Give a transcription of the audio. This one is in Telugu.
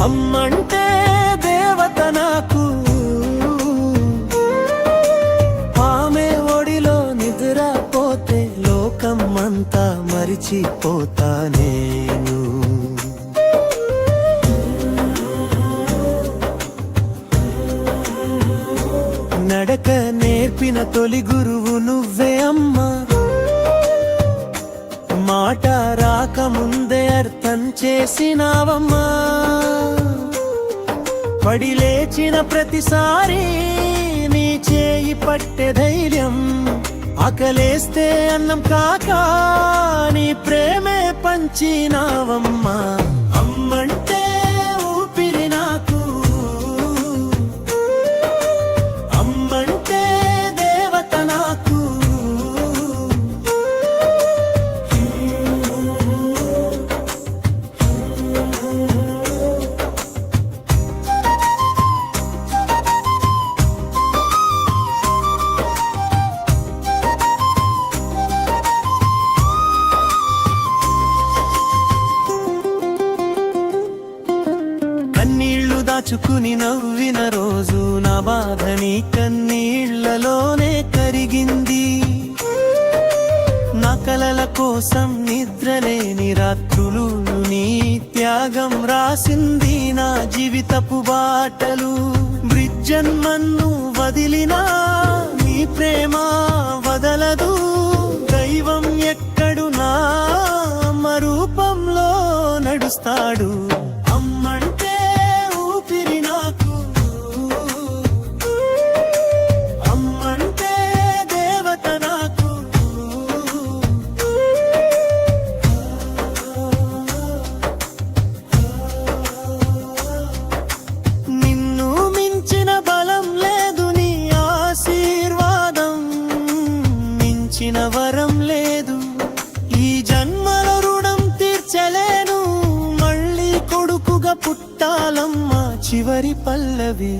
అమ్మంటే దేవత నాకు, ఆమె ఒడిలో నిద్రపోతే లోకం అంతా మరిచిపోతా నేను. నడక నేర్పిన తొలి గురువు నువ్వే అమ్మా, మాట రాకముందే అర్థం చేసినావమ్మా. పడి లేచిన ప్రతిసారి నీ చేయి పట్టే ధైర్యం, ఆకలేస్తే అన్నం కాక నీ ప్రేమే పంచినావమ్మా. అమ్మంటే ఊపిరి నాకు, అమ్మంటే దేవత నాకు. కన్నీళ్లు దాచుకుని నవ్విన రోజు నా బాధ నీ కన్నీళ్లలోనే కరిగింది. నా కలల కోసం నిద్రలేని రాత్రులు నీ త్యాగం రాసింది నా జీవితపు బాటలు. బ్రిడ్జన్మన్ను వదిలినా నీ ప్రేమ వదలదు. దైవం ఎక్కడు నా రూపంలో నడుస్తాడు. అమ్మంటే ఊపిరి నాకు, అమ్మంటే దేవత నాకు. నిన్ను మించిన బలం లేదు, నీ ఆశీర్వాదం మించిన వరం లేదు. ఈ జన్మల రుణం తీర్చలేను, మళ్ళీ కొడుకుగా పుట్టాలమ్మా చివరి పల్లవి.